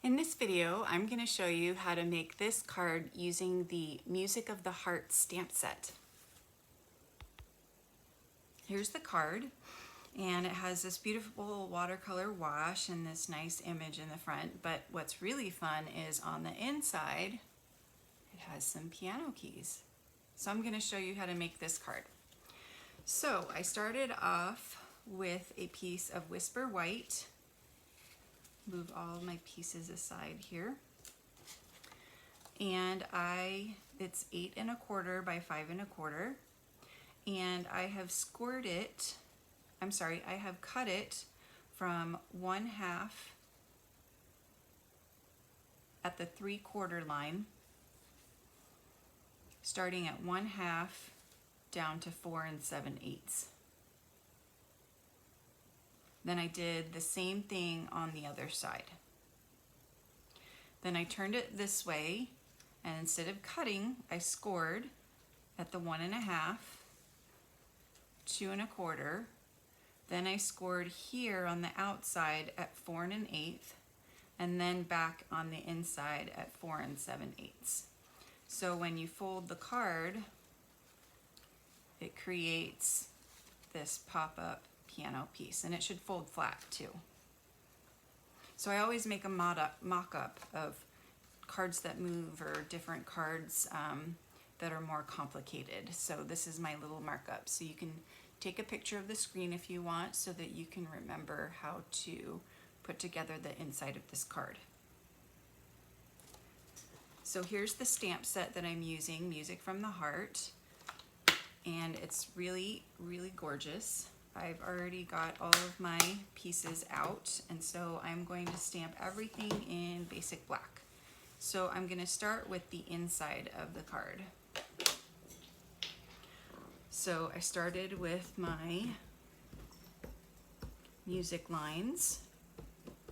In this video, I'm going to show you how to make this card using the Music of the Heart stamp set. Here's the card, and it has this beautiful watercolor wash and this nice image in the front, but what's really fun is on the inside, it has some piano keys. So I'm going to show you how to make this card. So I started off with a piece of Whisper White. Move all my pieces aside here, and it's 8 1/4 by 5 1/4, and I have scored it, I have cut it from 1/2 at the 3/4 line, starting at 1/2 down to 4 7/8. Then I did the same thing on the other side. Then I turned it this way, and instead of cutting, I scored at the 1 1/2, 2 1/4. Then I scored here on the outside at 4 1/8, and then back on the inside at 4 7/8. So when you fold the card, it creates this pop-up piano piece, and it should fold flat too. So I always make a mock-up of cards that move or different cards that are more complicated. So this is my little markup. So you can take a picture of the screen if you want, so that you can remember how to put together the inside of this card. So here's the stamp set that I'm using, Music from the Heart, and it's really, really gorgeous. I've already got all of my pieces out, and so I'm going to stamp everything in basic black. So I'm going to start with the inside of the card. So I started with my music lines.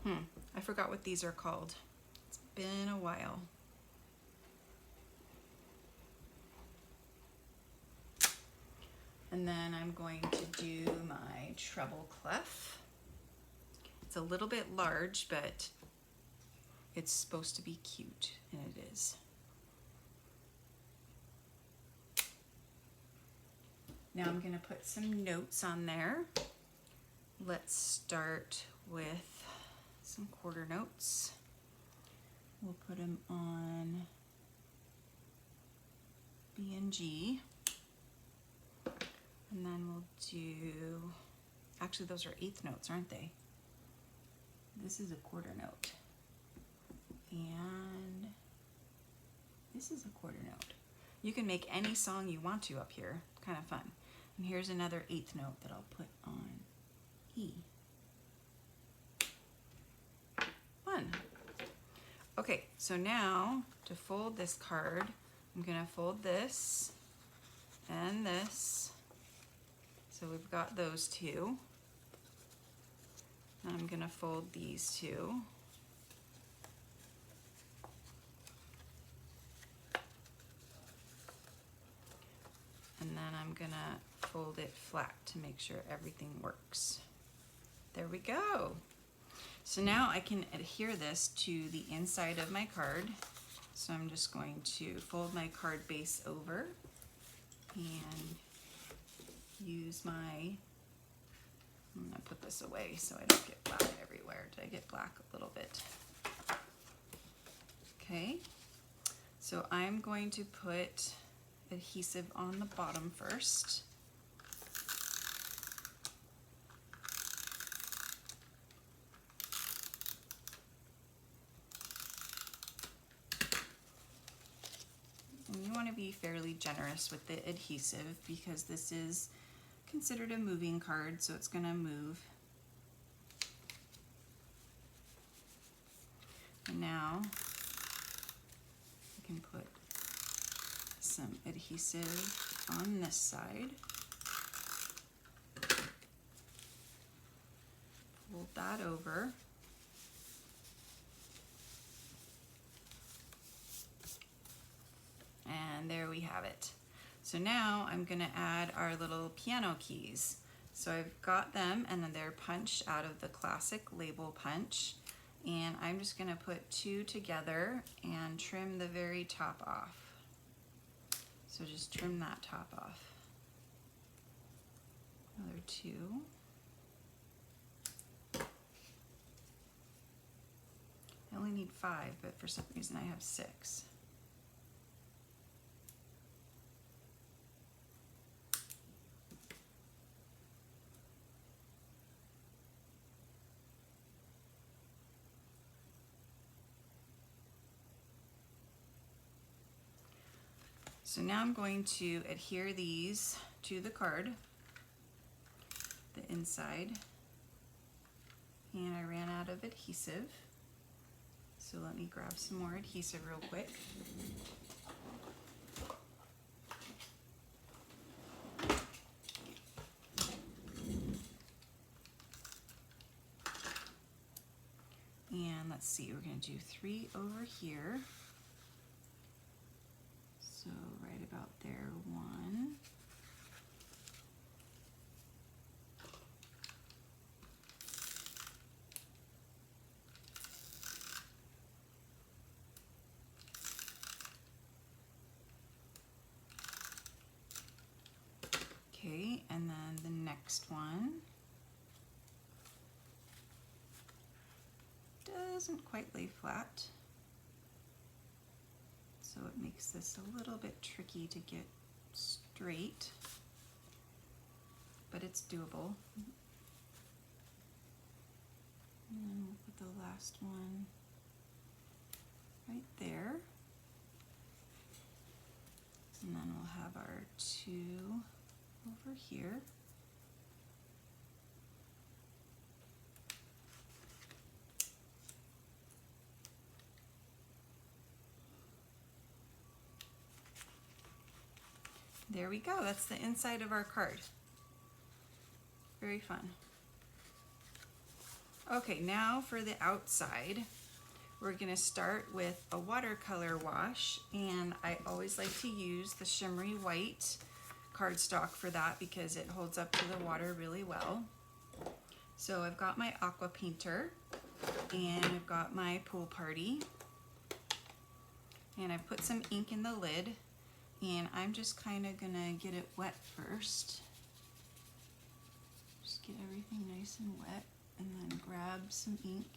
I forgot what these are called. It's been a while. And then I'm going to do my treble clef. It's a little bit large, but it's supposed to be cute, and it is. Now I'm going to put some notes on there. Let's start with some quarter notes. We'll put them on B and G. And then we'll do, actually those are 1/8 notes, aren't they? This is a quarter note. And this is a quarter note. You can make any song you want to up here, kind of fun. And here's another 1/8 note that I'll put on E. Fun. Okay, so now to fold this card, I'm gonna fold this and this. So we've got those two. And I'm going to fold these two. And then I'm going to fold it flat to make sure everything works. There we go. So now I can adhere this to the inside of my card. So I'm just going to fold my card base over and use my, I'm gonna put this away so I don't get black everywhere. Did I get black a little bit? Okay, so I'm going to put adhesive on the bottom first. And you want to be fairly generous with the adhesive because this is considered a moving card, so it's going to move. And now I can put some adhesive on this side. Fold that over. And there we have it. So now I'm going to add our little piano keys. So I've got them, and then they're punched out of the classic label punch. and I'm just gonna put 2 together and trim the very top off. So just trim that top off. Another 2. I only need 5, but for some reason I have 6. So now I'm going to adhere these to the card, the inside, and I ran out of adhesive. So let me grab some more adhesive real quick. And let's see, we're going to do 3 over here. So right about there, 1. Okay, and then the next one doesn't quite lay flat, so it makes this a little bit tricky to get straight, but it's doable. And then we'll put the last one right there, and then we'll have our 2 over here. There we go, that's the inside of our card. Very fun. Okay, now for the outside, we're gonna start with a watercolor wash, and I always like to use the shimmery white cardstock for that because it holds up to the water really well. So I've got my aqua painter, and I've got my pool party, and I've put some ink in the lid, and I'm just kind of gonna get it wet first. Just get everything nice and wet, and then grab some ink.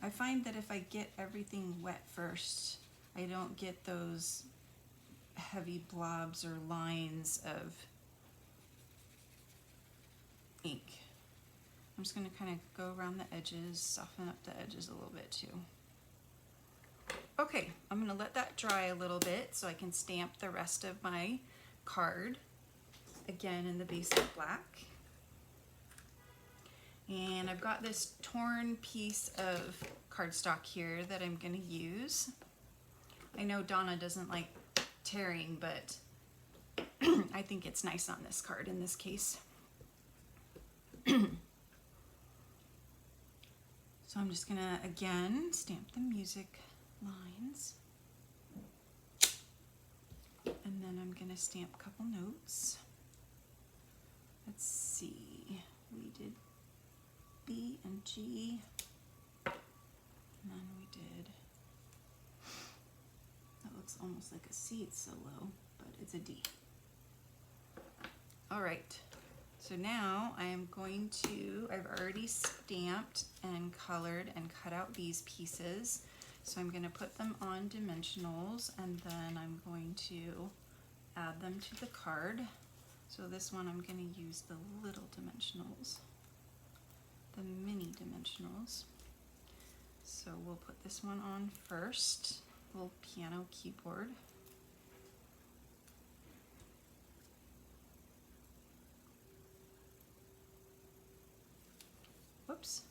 I find that if I get everything wet first, I don't get those heavy blobs or lines of ink. I'm just going to kind of go around the edges, soften up the edges a little bit too. Okay, I'm going to let that dry a little bit so I can stamp the rest of my card, again in the basic black. And I've got this torn piece of cardstock here that I'm going to use. I know Donna doesn't like tearing, but I think it's nice on this card in this case. So I'm just gonna, again, stamp the music lines. And then I'm gonna stamp a couple notes. Let's see, we did B and G, and then we did, that looks almost like a C, it's so low, but it's a D. All right, so now I am going to, I've already stamped and colored and cut out these pieces, so I'm gonna put them on dimensionals, and then I'm going to add them to the card. So this one I'm gonna use the little dimensionals, the mini dimensionals. So we'll put this one on first, little piano keyboard. Whoops.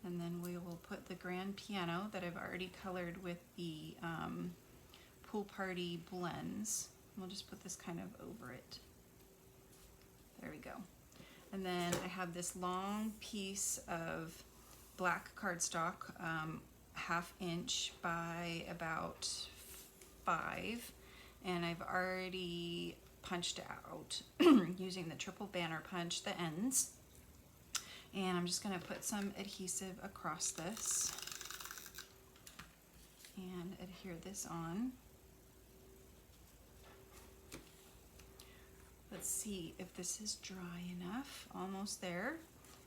And then we will put the grand piano that I've already colored with the pool party blends. We'll just put this kind of over it. There we go. And then I have this long piece of black cardstock, 1/2 inch by about 5, and I've already punched out using the triple banner punch the ends. And I'm just going to put some adhesive across this and adhere this on. Let's see if this is dry enough. Almost there.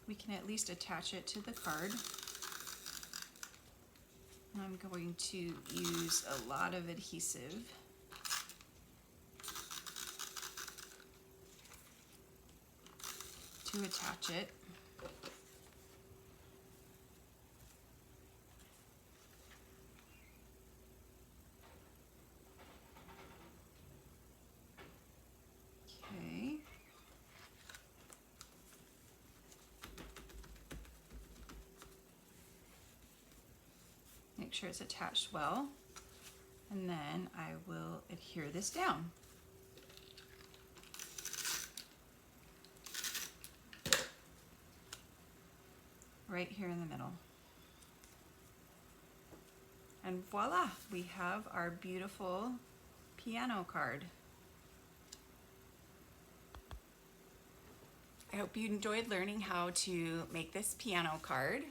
We can at least attach it to the card. I'm going to use a lot of adhesive. To attach it. Okay. Make sure it's attached well, and then I will adhere this down. Right here in the middle. And voila, we have our beautiful piano card. I hope you enjoyed learning how to make this piano card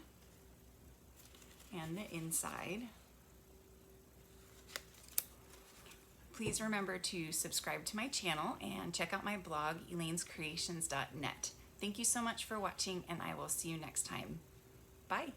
and the inside. Please remember to subscribe to my channel and check out my blog, elainescreations.net. Thank you so much for watching, and I will see you next time. Bye.